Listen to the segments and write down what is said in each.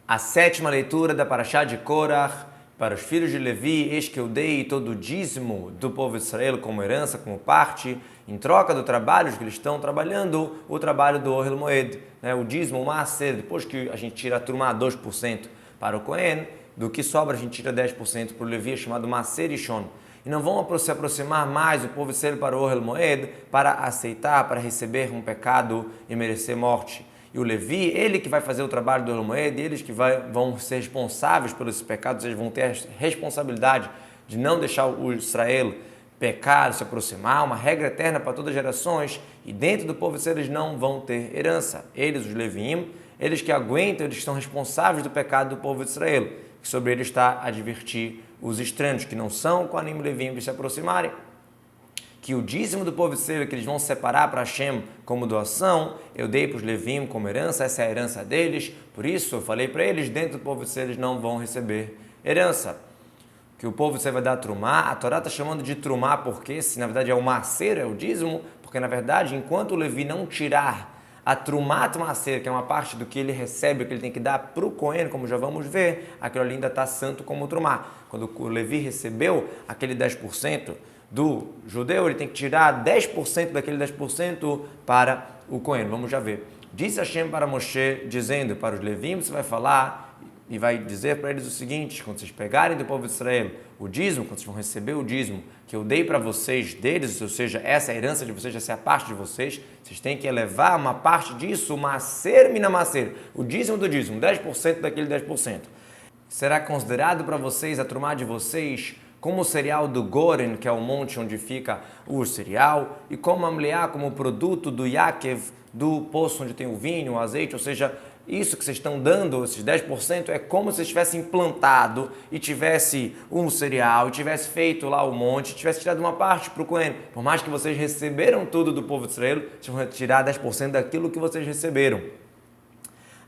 A sétima leitura da Parashá de Korach para os filhos de Levi, eis que eu dei todo o dízimo do povo de Israel como herança, como parte, em troca do trabalho que eles estão trabalhando, o trabalho do Ohel Moed, o dízimo, o Maaser, depois que a gente tira a Trumá 2% para o Cohen, do que sobra a gente tira 10% para o Levi, chamado Maaser Rishon. E não vão se aproximar mais o povo de Israel para o Ohel Moed, para aceitar, para receber um pecado e merecer morte. E o Levi, ele que vai fazer o trabalho do Ohel Moed, eles que vão ser responsáveis pelos pecados, eles vão ter a responsabilidade de não deixar o Israel pecar, se aproximar, uma regra eterna para todas as gerações, e dentro do povo de Israel eles não vão ter herança. Eles, os Leviim, eles que aguentam, eles que são responsáveis do pecado do povo de Israel, que sobre eles está a advertir os estranhos, que não são Kohanim Leviim, de se aproximarem. Que o dízimo do povo de Israel, que eles vão separar para Hashem como doação, eu dei para os Levim como herança, essa é a herança deles, por isso eu falei para eles, dentro do povo de Israel eles não vão receber herança. Que o povo de Israel vai dar trumá, a Torá está chamando de trumá porque, se na verdade é o maaser, é o dízimo, porque na verdade, enquanto o Levi não tirar a trumat maaser, que é uma parte do que ele recebe, que ele tem que dar para o Cohen, como já vamos ver, aquilo ali ainda está santo como trumá. Quando o Levi recebeu aquele 10%, do judeu, ele tem que tirar 10% daquele 10% para o Cohen. Vamos já ver. Disse Hashem para Moshe, dizendo para os Levim, você vai falar e vai dizer para eles o seguinte, quando vocês pegarem do povo de Israel o dízimo, quando vocês vão receber o dízimo que eu dei para vocês deles, ou seja, essa é a herança de vocês, essa é a parte de vocês, vocês têm que elevar uma parte disso, maaser mina maaser, o dízimo do dízimo, 10% daquele 10%. Será considerado para vocês, a trumá de vocês, como o cereal do Goren, que é o monte onde fica o cereal, e como a mleá, como o produto do Yaakov, do poço onde tem o vinho, o azeite, ou seja, isso que vocês estão dando, esses 10%, é como se vocês tivessem plantado e tivesse um cereal, e tivesse feito lá o monte, tivesse tirado uma parte para o Cohen. Por mais que vocês receberam tudo do povo de Israel, vocês vão tirar 10% daquilo que vocês receberam.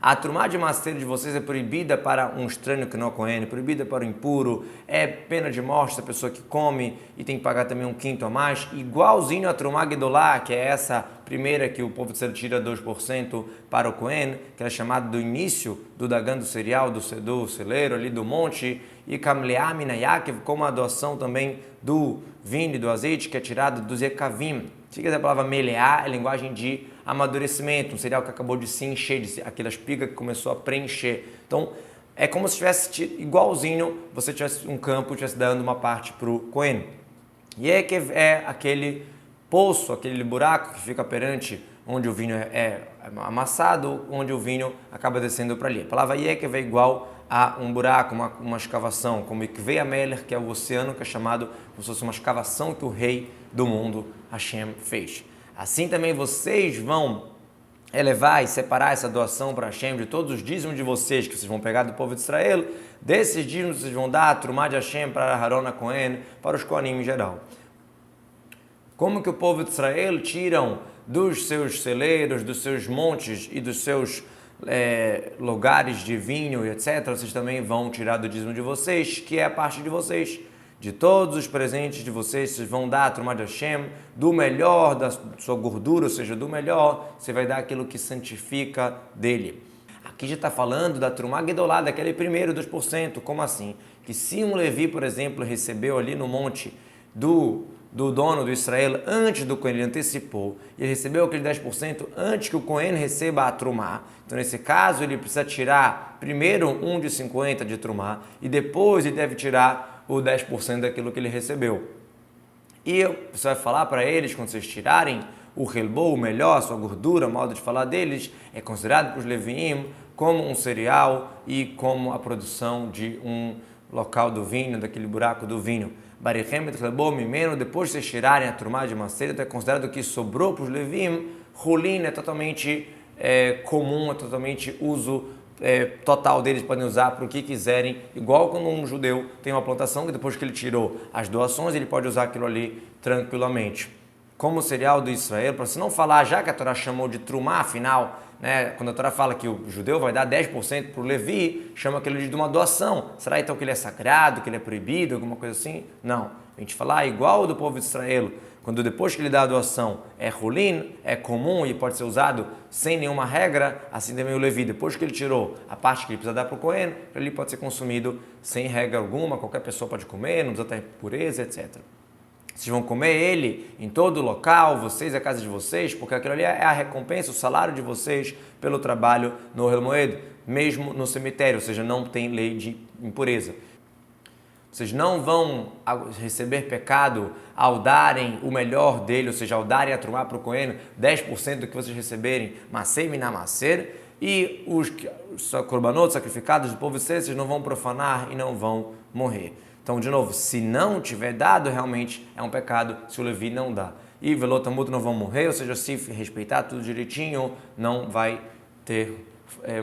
A trumá de maaser de vocês é proibida para um estranho que não é Cohen, proibida para o impuro, é pena de morte a pessoa que come e tem que pagar também um quinto a mais, igualzinho a trumá gedolá, que é essa primeira que o povo de Israel tira 2% para o Cohen, que é chamada do início do dagan do cereal, do celeiro ali do monte, e kamleá mina Yaakov, como a doação também do vinho e do azeite, que é tirado dos ekavim. Siga a palavra meleá, é linguagem de amadurecimento, um cereal que acabou de se encher, aquela espiga que começou a preencher. Então, é como se tivesse igualzinho, você tivesse um campo e estivesse dando uma parte para o Cohen. Yekev é aquele poço, aquele buraco que fica perante onde o vinho é amassado, onde o vinho acaba descendo para ali. A palavra Yekev é igual a um buraco, uma escavação, como Ikvei Ameler, que é o oceano, que é chamado como se fosse uma escavação que o rei do mundo, Hashem, fez. Assim também vocês vão elevar e separar essa doação para Hashem de todos os dízimos de vocês, que vocês vão pegar do povo de Israel, desses dízimos vocês vão dar a trumá de Hashem para Aharon Cohen, para os Kohanim em geral. Como que o povo de Israel tiram dos seus celeiros, dos seus montes e dos seus lugares de vinho e etc., vocês também vão tirar do dízimo de vocês, que é a parte de vocês. De todos os presentes de vocês, vocês vão dar a trumá de Hashem, do melhor da sua gordura, ou seja, do melhor, você vai dar aquilo que santifica dele. Aqui já está falando da trumá gedolá, daquele primeiro 2%. Como assim? Que se um Levi, por exemplo, recebeu ali no monte do dono do Israel, antes do Cohen, ele antecipou, e ele recebeu aquele 10% antes que o Cohen receba a trumá. Então, nesse caso, ele precisa tirar primeiro 1 de 50 de trumá, e depois ele deve tirar o 10% daquilo que ele recebeu. E você vai falar para eles, quando vocês tirarem o helbo, o melhor, a sua gordura, modo de falar deles, é considerado para os Leviim como um cereal e como a produção de um local do vinho, daquele buraco do vinho. Barichem et helbo mimeno, depois de vocês tirarem a trumá de maaser, é considerado que sobrou para os Leviim, Hulin é totalmente comum, é totalmente uso total deles, podem usar para o que quiserem, igual quando um judeu tem uma plantação que depois que ele tirou as doações, ele pode usar aquilo ali tranquilamente. Como o cereal do Israel, para você não falar, já que a Torá chamou de trumá, afinal, quando a Torá fala que o judeu vai dar 10% para o Levi, chama aquilo de uma doação. Será então que ele é sagrado, que ele é proibido, alguma coisa assim? Não. A gente fala igual do povo de Israel, quando depois que ele dá a doação é Hulin, é comum e pode ser usado sem nenhuma regra, assim também o Levi, depois que ele tirou a parte que ele precisa dar para o Cohen, ele pode ser consumido sem regra alguma, qualquer pessoa pode comer, não precisa ter pureza, etc. Vocês vão comer ele em todo o local, vocês, a casa de vocês, porque aquilo ali é a recompensa, o salário de vocês pelo trabalho no Ohel Moed, mesmo no cemitério, ou seja, não tem lei de impureza. Vocês não vão receber pecado ao darem o melhor dele, ou seja, ao darem a trumá para o Cohen, 10% do que vocês receberem, Masei Minamaser, e os korbanot sacrificados do povo, vocês não vão profanar e não vão morrer. Então, de novo, se não tiver dado, realmente é um pecado se o Levi não dá. E velotamut não vão morrer, ou seja, se respeitar tudo direitinho, não vai ter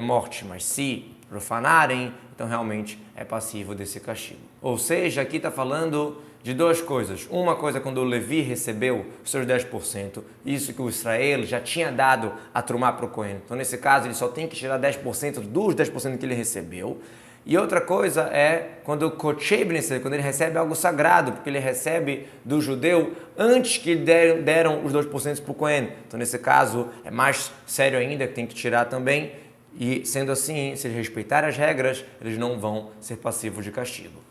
morte. Mas se profanarem, então realmente é passivo desse castigo. Ou seja, aqui está falando de duas coisas. Uma coisa quando o Levi recebeu os seus 10%, isso que o Israel já tinha dado a trumá para o Cohen. Então, nesse caso, ele só tem que tirar 10% dos 10% que ele recebeu. E outra coisa é quando o Kochei Bnei, quando ele recebe algo sagrado, porque ele recebe do judeu antes que deram os 2% para o Cohen. Então, nesse caso, é mais sério ainda, que tem que tirar também. E, sendo assim, se eles respeitarem as regras, eles não vão ser passivos de castigo.